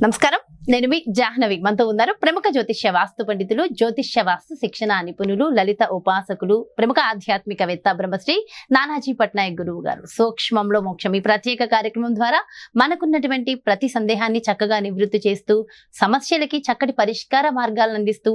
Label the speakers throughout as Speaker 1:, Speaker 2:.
Speaker 1: నమస్కారం, నేను మీ జాహ్నవి. మనతో ఉన్నారు ప్రముఖ జ్యోతిష్య వాస్తు పండితులు, జ్యోతిష్య వాస్తు శిక్షణ నిపుణులు, లలిత ఉపాసకులు, ప్రముఖ ఆధ్యాత్మికవేత్త బ్రహ్మశ్రీ నానాజీ పట్నాయక్ గురువు గారు. సూక్ష్మంలో మోక్షం ఈ ప్రత్యేక కార్యక్రమం ద్వారా మనకున్నటువంటి ప్రతి సందేహాన్ని చక్కగా నివృత్తి చేస్తూ, సమస్యలకి చక్కటి పరిష్కార మార్గాలను అందిస్తూ,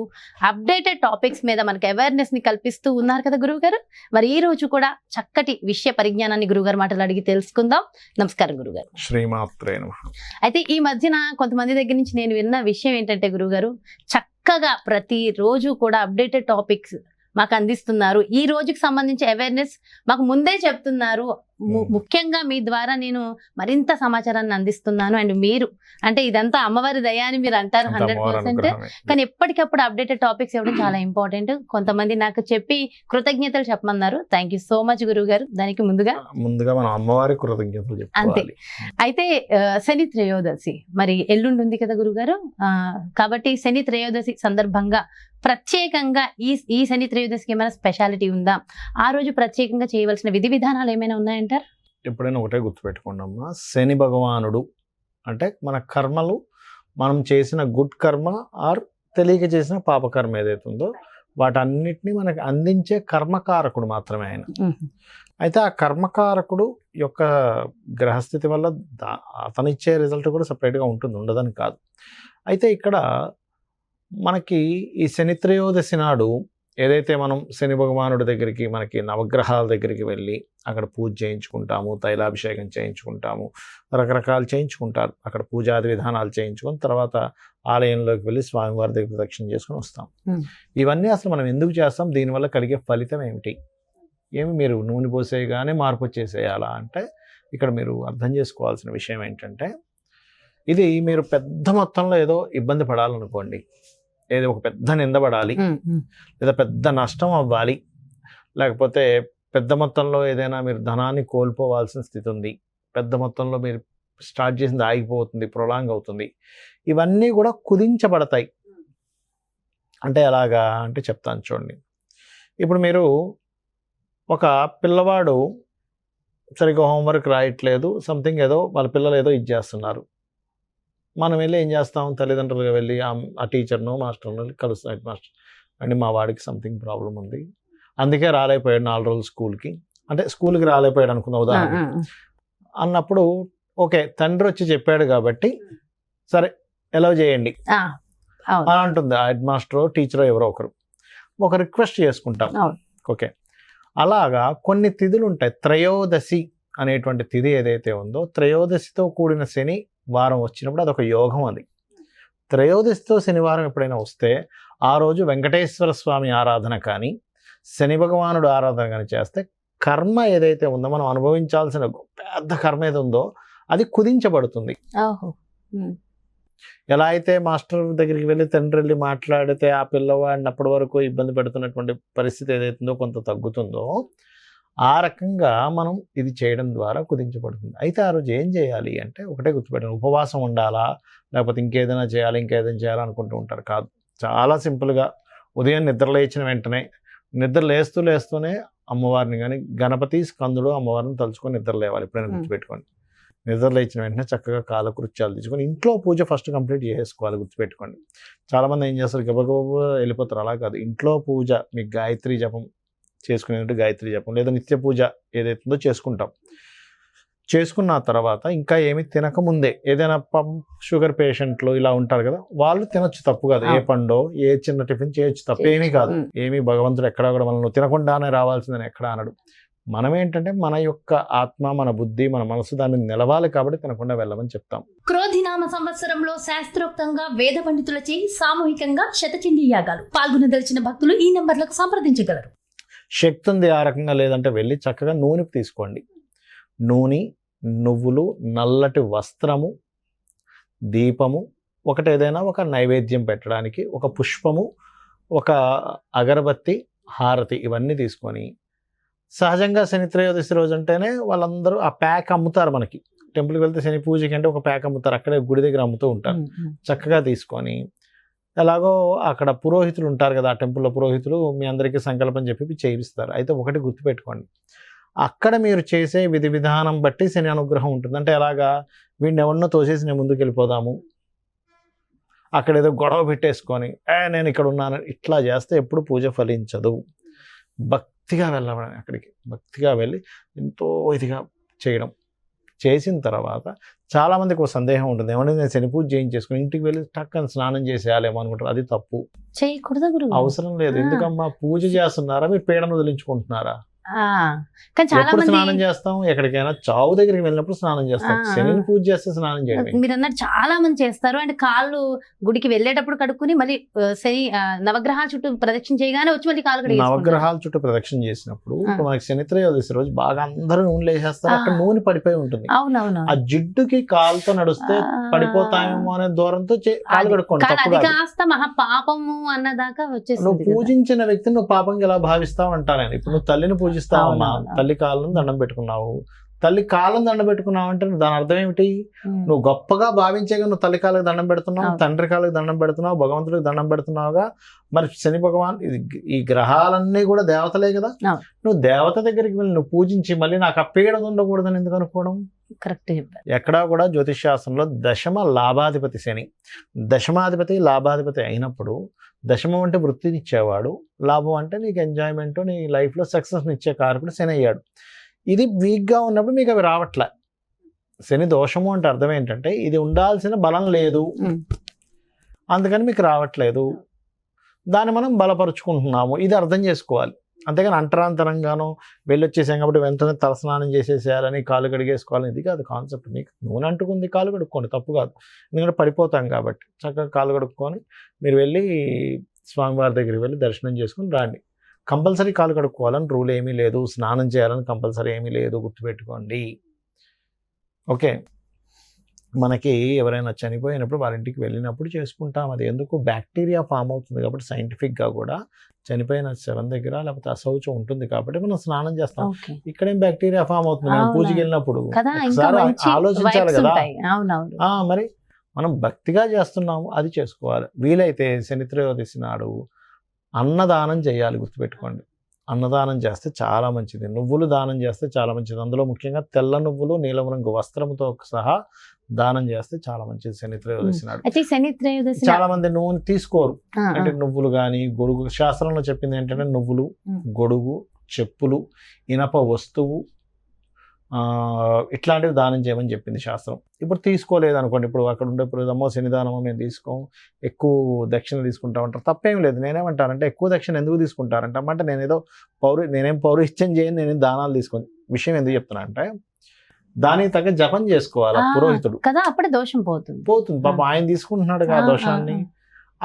Speaker 1: అప్డేటెడ్ టాపిక్స్ మీద మనకు అవేర్నెస్ ని కల్పిస్తూ ఉన్నారు కదా గురువు గారు. మరి ఈ రోజు కూడా చక్కటి విషయ పరిజ్ఞానాన్ని గురుగారు మాటలు అడిగి తెలుసుకుందాం. నమస్కారం గురుగారు.
Speaker 2: శ్రీమాత్రే నమః.
Speaker 1: అయితే ఈ మధ్యన కొంతమంది దగ్గర నుంచి నేను విన్న విషయం ఏంటంటే గురుగారు, చక్కగా ప్రతి రోజు కూడా అప్డేటెడ్ టాపిక్స్ మాకు అందిస్తున్నారు. ఈ రోజుకి సంబంధించి అవేర్నెస్ మాకు ముందే చెప్తున్నారు. ముఖ్యంగా మీ ద్వారా నేను మరింత సమాచారాన్ని అందిస్తున్నాను. అండ్ మీరు అంటే ఇదంతా అమ్మవారి దయ అని మీరు అంటారు 100%. కానీ ఎప్పటికప్పుడు అప్డేటెడ్ టాపిక్స్ ఇవ్వడం చాలా ఇంపార్టెంట్. కొంతమంది నాకు చెప్పి కృతజ్ఞతలు చెప్పమన్నారు. థ్యాంక్ యూ సో మచ్ గురువు గారు. దానికి ముందుగా
Speaker 2: మనం అమ్మవారి కృతజ్ఞతలు
Speaker 1: అంతే.
Speaker 2: చెప్పుకోవాలి.
Speaker 1: అయితే శని త్రయోదశి మరి ఎల్లుండి ఉంది కదా గురుగారు. కాబట్టి శని త్రయోదశి సందర్భంగా ప్రత్యేకంగా ఈ శని త్రయోదశికి ఏమైనా స్పెషాలిటీ ఉందా? ఆ రోజు ప్రత్యేకంగా చేయవలసిన విధి విధానాలు ఏమైనా ఉన్నాయంటారు?
Speaker 2: ఎప్పుడైనా ఒకటే గుర్తుపెట్టుకోండి అమ్మా, శని భగవానుడు అంటే మన కర్మలు, మనం చేసిన గుడ్ కర్మ ఆర్ తెలియక చేసిన పాపకర్మ ఏదైతే ఉందో వాటన్నిటిని మనకి అందించే కర్మకారకుడు మాత్రమే ఆయన. అయితే ఆ కర్మకారకుడు యొక్క గ్రహస్థితి వల్ల అతనిచ్చే రిజల్ట్ కూడా సపరేట్గా ఉంటుంది, ఉండదని కాదు. అయితే ఇక్కడ మనకి ఈ శని త్రయోదశి నాడు ఏదైతే మనం శని భగవానుడి దగ్గరికి, మనకి నవగ్రహాల దగ్గరికి వెళ్ళి అక్కడ పూజ చేయించుకుంటాము, తైలాభిషేకం చేయించుకుంటాము, రకరకాలు చేయించుకుంటారు. అక్కడ పూజాది విధానాలు చేయించుకొని తర్వాత ఆలయంలోకి వెళ్ళి స్వామివారి దగ్గర ప్రదక్షిణ చేసుకొని వస్తాం. ఇవన్నీ అసలు మనం ఎందుకు చేస్తాం? దీనివల్ల కలిగే ఫలితం ఏమిటి? మీరు నూనె పోసేయగానే మార్పు వచ్చేసేయాలా అంటే, ఇక్కడ మీరు అర్థం చేసుకోవాల్సిన విషయం ఏంటంటే, ఇది మీరు పెద్ద మొత్తంలో ఏదో ఇబ్బంది పడాలనుకోండి, ఏదో ఒక పెద్ద నిందపడాలి, లేదా పెద్ద నష్టం అవ్వాలి, లేకపోతే పెద్ద మొత్తంలో ఏదైనా మీరు ధనాన్ని కోల్పోవాల్సిన స్థితి ఉంది, పెద్ద మొత్తంలో మీరు స్టార్ట్ చేసింది ఆగిపోతుంది, ప్రొలాంగ్ అవుతుంది, ఇవన్నీ కూడా కుదించబడతాయి. అంటే ఎలాగా అంటే చెప్తాను చూడండి. ఇప్పుడు మీరు ఒక పిల్లవాడు సరిగ్గా హోంవర్క్ రాయట్లేదు, సంథింగ్ ఏదో వాళ్ళ పిల్లలు ఏదో ఇది చేస్తున్నారు. మనం వెళ్ళి ఏం చేస్తాం? తల్లిదండ్రులుగా వెళ్ళి ఆ టీచర్ను మాస్టర్ను కలుస్తాం. హెడ్ మాస్టర్ అండి, మా వాడికి సంథింగ్ ప్రాబ్లం ఉంది, అందుకే రాలేకపోయాడు 4 రోజులు స్కూల్కి, అంటే స్కూల్కి రాలేకపోయాడు అనుకుందాం ఉదాహరణ అన్నప్పుడు, ఓకే తండ్రి వచ్చి చెప్పాడు కాబట్టి సరే ఎలవ్ చేయండి అని అంటుంది ఆ హెడ్ మాస్టరో టీచరో ఎవరో ఒక రిక్వెస్ట్ చేసుకుంటాం. ఓకే, అలాగా కొన్ని తిథులు ఉంటాయి. త్రయోదశి అనేటువంటి తిథి ఏదైతే ఉందో, త్రయోదశితో కూడిన శని వారం వచ్చినప్పుడు అదొక యోగం. అది త్రయోదశితో శనివారం ఎప్పుడైనా వస్తే ఆ రోజు వెంకటేశ్వర స్వామి ఆరాధన కానీ, శని భగవానుడు ఆరాధన కానీ చేస్తే కర్మ ఏదైతే ఉందో, మనం అనుభవించాల్సిన పెద్ద కర్మ ఏది ఉందో అది కుదించబడుతుంది. ఎలా అయితే మాస్టర్ దగ్గరికి వెళ్ళి తండ్రి వెళ్ళి మాట్లాడితే ఆ పిల్లవాడిని అప్పటి వరకు ఇబ్బంది పెడుతున్నటువంటి పరిస్థితి ఏదైతుందో కొంత తగ్గుతుందో, ఆ రకంగా మనం ఇది చేయడం ద్వారా కుదించబడుతుంది. అయితే ఆ రోజు ఏం చేయాలి అంటే, ఒకటే గుర్తుపెట్టాలి, ఉపవాసం ఉండాలా లేకపోతే ఇంకేదైనా చేయాలా అనుకుంటూ ఉంటారు. కాదు, చాలా సింపుల్గా ఉదయం నిద్ర లేచిన వెంటనే, నిద్ర లేస్తూనే అమ్మవారిని కానీ, గణపతి స్కందుడు అమ్మవారిని తలుచుకొని నిద్ర లేవాలి. ఎప్పుడైనా గుర్తుపెట్టుకోండి. నిద్ర లేచిన వెంటనే చక్కగా కాలకృత్యాలు తీసుకొని ఇంట్లో పూజ ఫస్ట్ కంప్లీట్ చేసుకోవాలి. గుర్తుపెట్టుకోండి. చాలామంది ఏం చేస్తారు, గబగబా వెళ్ళిపోతారు. అలా కాదు, ఇంట్లో పూజ, మీకు గాయత్రి జపం చేసుకునేటట్టు గాయత్రి జపం లేదా నిత్య పూజ ఏదైతుందో చేసుకుంటాం. చేసుకున్న తర్వాత ఇంకా ఏమి తినకముందే, ఏదైనా షుగర్ పేషెంట్లు ఇలా ఉంటారు కదా, వాళ్ళు తినొచ్చు, తప్పు కాదు. ఏ పండో ఏ చిన్న టిఫిన్ చేయొచ్చు, తప్పు ఏమీ కాదు. ఏమి భగవంతుడు ఎక్కడా కూడా మనల్ని తినకుండానే రావాల్సిందని ఎక్కడా అనడు. మనం ఏంటంటే మన యొక్క ఆత్మ, మన బుద్ధి, మన మనసు దాన్ని నిలవాలి కాబట్టి తినకుండా వెళ్ళమని చెప్తాం.
Speaker 1: క్రోధినామ సంవత్సరంలో శాస్త్రోక్తంగా వేద పండితులచే సామూహికంగా శతచండీ యాగాలు పాల్గొనదలిచిన భక్తులు ఈ నంబర్లకు సంప్రదించగలరు.
Speaker 2: శక్తి ఉంది ఆ రకంగా లేదంటే వెళ్ళి చక్కగా నూనె తీసుకోండి. నూనె, నువ్వులు, నల్లటి వస్త్రము, దీపము, ఒకటి ఏదైనా ఒక నైవేద్యం పెట్టడానికి, ఒక పుష్పము, ఒక అగరబత్తి, హారతి, ఇవన్నీ తీసుకొని, సహజంగా శని త్రయోదశి రోజు అంటేనే వాళ్ళందరూ ఆ ప్యాక్ అమ్ముతారు. మనకి టెంపుల్కి వెళ్తే శని పూజకి అంటే ఒక ప్యాక్ అమ్ముతారు, అక్కడే గుడి దగ్గర అమ్ముతూ ఉంటారు. చక్కగా తీసుకొని, ఎలాగో అక్కడ పురోహితులు ఉంటారు కదా, ఆ టెంపుల్లో పురోహితులు మీ అందరికీ సంకల్పం చెప్పి చేయిస్తారు. అయితే ఒకటి గుర్తుపెట్టుకోండి, అక్కడ మీరు చేసే విధి విధానం బట్టి శని అనుగ్రహం ఉంటుంది. అంటే ఎలాగా, వీడిని ఎవరినో తోసేసి నేను ముందుకు వెళ్ళిపోదాము, అక్కడ ఏదో గొడవ పెట్టేసుకొని నేను ఇక్కడ ఉన్నాను ఇట్లా చేస్తే ఎప్పుడు పూజ ఫలించదు. భక్తిగా వెళ్ళమని అక్కడికి భక్తిగా వెళ్ళి ఎంతో ఇదిగా చేయడం. చేసిన తర్వాత చాలామందికి ఒక సందేహం ఉంటుంది, ఏమంటే నేను శని పూజ చేయించేసుకుని ఇంటికి వెళ్ళి టక్కని స్నానం చేసేయాలేమో అనుకుంటారు. అది తప్పు,
Speaker 1: చేయకూడదు గురువు.
Speaker 2: అవసరం లేదు. ఎందుకమ్మా పూజ చేస్తున్నారా, మీరు పీడను వదిలించుకుంటున్నారా?
Speaker 1: కానీ చాలా
Speaker 2: ఎప్పుడు
Speaker 1: మంది
Speaker 2: స్నానం చేస్తాం, ఎక్కడికైనా చావు దగ్గరికి వెళ్ళినప్పుడు స్నానం చేస్తాం. శనిని పూజ చేస్తే స్నానం చేయడం
Speaker 1: మీరు అన్నట్టు చాలా మంది చేస్తారు. అండ్ కాళ్ళు గుడికి వెళ్ళేటప్పుడు కడుక్కుని మళ్ళీ శని నవగ్రహాల చుట్టూ ప్రదక్షిణ చేయగానే వచ్చి మళ్ళీ కాళ్ళు కడిగేసుకుంటారు.
Speaker 2: నవగ్రహాల చుట్టూ ప్రదక్షిణ చేసినప్పుడు ఇప్పుడు మనకి శని త్రయోదశి రోజు బాగా అందరూ నూనె వేసేస్తారు, అక్కడ నూనె పడిపోయి ఉంటుంది.
Speaker 1: అవునవును.
Speaker 2: ఆ జిడ్డుకి కాలుతో నడుస్తే పడిపోతామేమో అనే దూరంతో కాలు కడుక్కోండి,
Speaker 1: కానీ
Speaker 2: తప్పు
Speaker 1: అది
Speaker 2: కాదు.
Speaker 1: కాస్త మహాపాపము అన్నదాకా
Speaker 2: నువ్వు
Speaker 1: వచ్చేస్తుంది.
Speaker 2: పూజించిన వ్యక్తిని నువ్వు పాపంగా ఎలా భావిస్తావు అంటారని. ఇప్పుడు నువ్వు తల్లిని పూజిస్తావమ్మా,
Speaker 1: అవునవును.
Speaker 2: తల్లి కాళ్ళను దండం పెట్టుకున్నావు, తల్లి కాళ్ళను దండం పెట్టుకున్నావు అంటే దాని అర్థం ఏమిటి? నువ్వు గొప్పగా భావించేగా నువ్వు తల్లి కాళ్ళకి దండం పెడుతున్నావు,
Speaker 1: అవును.
Speaker 2: తండ్రి కాళ్ళకి దండం పెడుతున్నావు, భగవంతుడికి దండం పెడుతున్నావుగా. మరి శని భగవాన్ ఈ గ్రహాలన్నీ కూడా దేవతలే కదా.
Speaker 1: అవును.
Speaker 2: నువ్వు దేవత దగ్గరికి వెళ్ళి నువ్వు పూజించి మళ్ళీ నాకు ఆ పీడ ఉండకూడదని ఎందుకు అనుకోవడం?
Speaker 1: కరెక్ట్ చెప్పారు.
Speaker 2: ఎక్కడా కూడా జ్యోతిష్ శాస్త్రంలో దశమ లాభాధిపతి శని, దశమాధిపతి లాభాధిపతి అయినప్పుడు దశమం అంటే వృత్తిని ఇచ్చేవాడు, లాభం అంటే నీకు ఎంజాయ్మెంట్, నీ లైఫ్లో సక్సెస్ని ఇచ్చే కారకుడు శని అయ్యాడు. ఇది వీక్గా ఉన్నప్పుడు మీకు అవి రావట్లే. శని దోషము అంటే అర్థం ఏంటంటే ఇది ఉండాల్సిన బలం లేదు, అందుకని మీకు రావట్లేదు, దాన్ని మనం బలపరుచుకుంటున్నాము, ఇది అర్థం చేసుకోవాలి. అంతేగాని అంతరాంతరంగానో వెళ్ళొచ్చేసాం కాబట్టి వెంటనే తలస్నానం చేసేసేయాలని కాలు కడిగేసుకోవాలని ఇది కాదు కాన్సెప్ట్. మీకు నూనె అంటుకుంది కాలు కడుక్కోండి, తప్పు కాదు, ఎందుకంటే పడిపోతాం కాబట్టి. చక్కగా కాలు కడుక్కొని మీరు వెళ్ళి స్వామివారి దగ్గరికి వెళ్ళి దర్శనం చేసుకుని రండి. కంపల్సరీ కాలు కడుక్కోవాలని రూల్ ఏమీ లేదు, స్నానం చేయాలని కంపల్సరీ ఏమీ లేదు, గుర్తుపెట్టుకోండి. ఓకే, మనకి ఎవరైనా చనిపోయినప్పుడు వారి ఇంటికి వెళ్ళినప్పుడు చేసుకుంటాం. అది ఎందుకు బ్యాక్టీరియా ఫామ్ అవుతుంది కాబట్టి సైంటిఫిక్గా కూడా చనిపోయిన శవం దగ్గర లేకపోతే అశౌచం ఉంటుంది కాబట్టి మనం స్నానం చేస్తాం. ఇక్కడేం బ్యాక్టీరియా ఫామ్ అవుతుంది? మనం పూజకి వెళ్ళినప్పుడు ఆలోచించాలి కదా. మరి మనం భక్తిగా చేస్తున్నాము, అది చేసుకోవాలి. వీలైతే శని త్రయోదశి నాడు అన్నదానం చేయాలి, గుర్తుపెట్టుకోండి. అన్నదానం చేస్తే చాలా మంచిది, నువ్వులు దానం చేస్తే చాలా మంచిది. అందులో ముఖ్యంగా తెల్ల నువ్వులు నీలం రంగు వస్త్రంతో సహా దానం చేస్తే చాలా మంచిది శని త్రయోదశి నాడు. చాలా మంది నూనె తీసుకోరు, అంటే నువ్వులు కానీ గొడుగు, శాస్త్రంలో చెప్పింది ఏంటంటే నువ్వులు, గొడుగు, చెప్పులు, ఇనప వస్తువు ఇట్లాంటివి దానం చేయమని చెప్పింది శాస్త్రం. ఇప్పుడు తీసుకోలేదు అనుకోండి, ఇప్పుడు అక్కడ ఉండే అమ్మో శనిదానమో మేము తీసుకోం, ఎక్కువ దక్షిణ తీసుకుంటా ఉంటారు, తప్పేం లేదు. నేనేమంటానంటే ఎక్కువ దక్షిణ ఎందుకు తీసుకుంటారంటే అంటే నేనేం పౌరోహిత్యం చేయను, నేనేం దానాలు తీసుకోను. విషయం ఎందుకు చెప్తున్నా అంటే దానికి తగ్గ జపం చేసుకోవాలి పురోహితుడు కదా, అప్పుడే దోషం పోతుంది. పాప ఆయన తీసుకుంటున్నాడు కదా దోషాన్ని.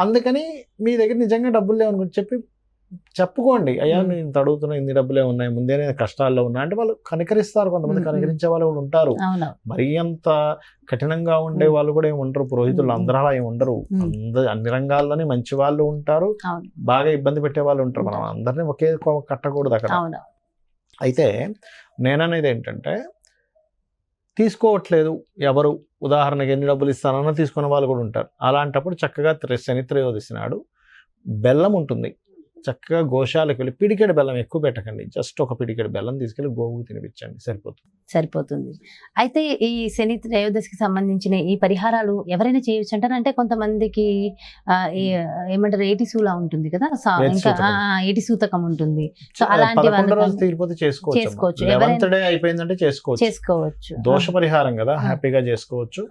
Speaker 2: అందుకని మీ దగ్గర నిజంగా డబ్బులు లేవనుకుని చెప్పుకోండి, అయ్యా నేను అడుగుతున్నా, ఇన్ని డబ్బులే ఉన్నాయి, ముందే నేను కష్టాల్లో ఉన్నా అంటే వాళ్ళు కనికరిస్తారు. కొంతమంది కనికరించే వాళ్ళు కూడా ఉంటారు, మరీ అంత కఠినంగా ఉండే వాళ్ళు కూడా ఏమి ఉండరు. పురోహితులు అందరూ అలా ఏమి ఉండరు, అన్ని రంగాల్లోనే మంచి వాళ్ళు ఉంటారు, బాగా ఇబ్బంది పెట్టే వాళ్ళు ఉంటారు. మనం అందరినీ ఒకే కట్టకూడదు అక్కడ. అయితే నేననేది ఏంటంటే తీసుకోవట్లేదు ఎవరు, ఉదాహరణకి ఎన్ని డబ్బులు ఇస్తానన్నా తీసుకునే వాళ్ళు కూడా ఉంటారు. అలాంటప్పుడు చక్కగా శని త్రయోదశి నాడు బెల్లం ఉంటుంది, చక్కగా గోశాలకు వెళ్ళి పిడికెడు బెల్లం ఎక్కువ పెట్టకండి, జస్ట్ ఒక పిడికెడు బెల్లం తీసుకెళ్ళి గోవుకు తినిపించండి, సరిపోతుంది. అయితే ఈ శని త్రయోదశికి సంబంధించిన ఈ పరిహారాలు ఎవరైనా చేయొచ్చు అంటారు? అంటే కొంతమందికి ఏమంటారు ఏటిసూలా ఉంటుంది కదా, ఇంకా ఏటిసూతకం ఉంటుంది, సో అలాంటి తీరిపోతే చేసుకోవచ్చు. అయిపోయిందంటే చేసుకోవచ్చు. దోష పరిహారం కదా, హ్యాపీగా చేసుకోవచ్చు.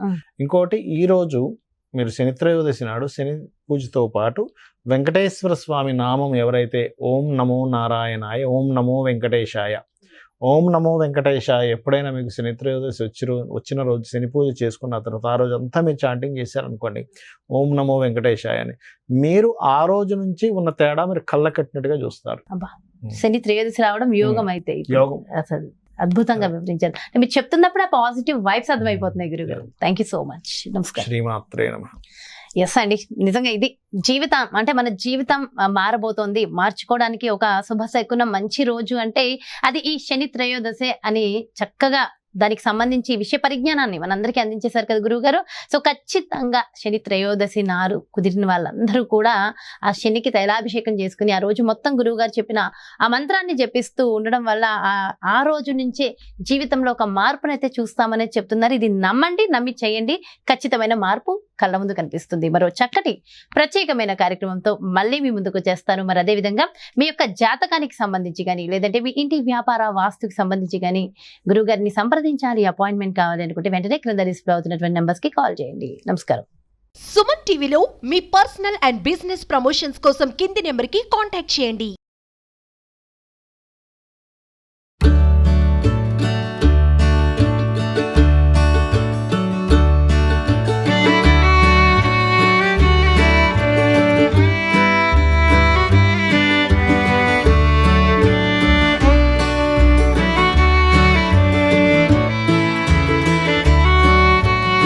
Speaker 2: ఇంకోటి ఈ రోజు మీరు శని త్రయోదశి నాడు శని పూజతో పాటు వెంకటేశ్వర స్వామి నామం ఎవరైతే ఓం నమో నారాయణాయ, ఓం నమో వెంకటేశాయ, ఓం నమో వెంకటేశాయ ఎప్పుడైనా మీకు శని త్రయోదశి వచ్చిన రోజు శని పూజ చేసుకున్న తర్వాత ఆ రోజు అంతా మీరు చాంటింగ్ చేశారనుకోండి ఓం నమో వెంకటేశాయ అని, మీరు ఆ రోజు నుంచి ఉన్న తేడా మీరు కళ్ళ కట్టినట్టుగా చూస్తారు. శని త్రయోదశి రావడం యోగం అయితే యోగం అసలు అద్భుతంగా వివరించారు. మీరు చెప్తున్నప్పుడు ఆ పాజిటివ్ వైబ్స్ అర్థమైపోతున్నాయి గురుగారు. Thank you so much. నమస్కారం. శ్రీమాత్రే నమః. ఎస్ అండి, నిజంగా ఇది జీవితం అంటే మన జీవితం మారబోతోంది, మార్చుకోవడానికి ఒక శుభశకునం మంచి రోజు అంటే అది ఈ శని త్రయోదశి అని చక్కగా దానికి సంబంధించి విషయ పరిజ్ఞానాన్ని మనందరికీ అందించేశారు కదా గురువు గారు. సో ఖచ్చితంగా శని త్రయోదశి నారు కుదిరిన వాళ్ళందరూ కూడా ఆ శనికి తైలాభిషేకం చేసుకుని ఆ రోజు మొత్తం గురువు గారు చెప్పిన ఆ మంత్రాన్ని జపిస్తూ ఉండడం వల్ల ఆ రోజు నుంచే జీవితంలో ఒక మార్పునైతే చూస్తామనేది చెప్తున్నారు. ఇది నమ్మండి, నమ్మి చేయండి, ఖచ్చితమైన మార్పు
Speaker 1: కళ్ళ ముందు కనిపిస్తుంది. మరో చక్కటి ప్రత్యేకమైన కార్యక్రమంతో మళ్ళీ మీ ముందుకు చేస్తాను. మరి అదేవిధంగా మీ యొక్క జాతకానికి సంబంధించి కానీ లేదంటే మీ ఇంటి వ్యాపార వాస్తుకి సంబంధించి కానీ గురువు గారిని సంప్రదించాలి, అపాయింట్మెంట్ కావాలి అనుకుంటే వెంటనే క్రింద డిస్ప్లే అవుతున్నటువంటి నెంబర్స్ కి కాల్ చేయండి. నమస్కారం.
Speaker 3: సుమన్ టీవీలో మీ పర్సనల్ అండ్ బిజినెస్ ప్రమోషన్స్ కోసం కింది నెంబర్కి కాంటాక్ట్ చేయండి.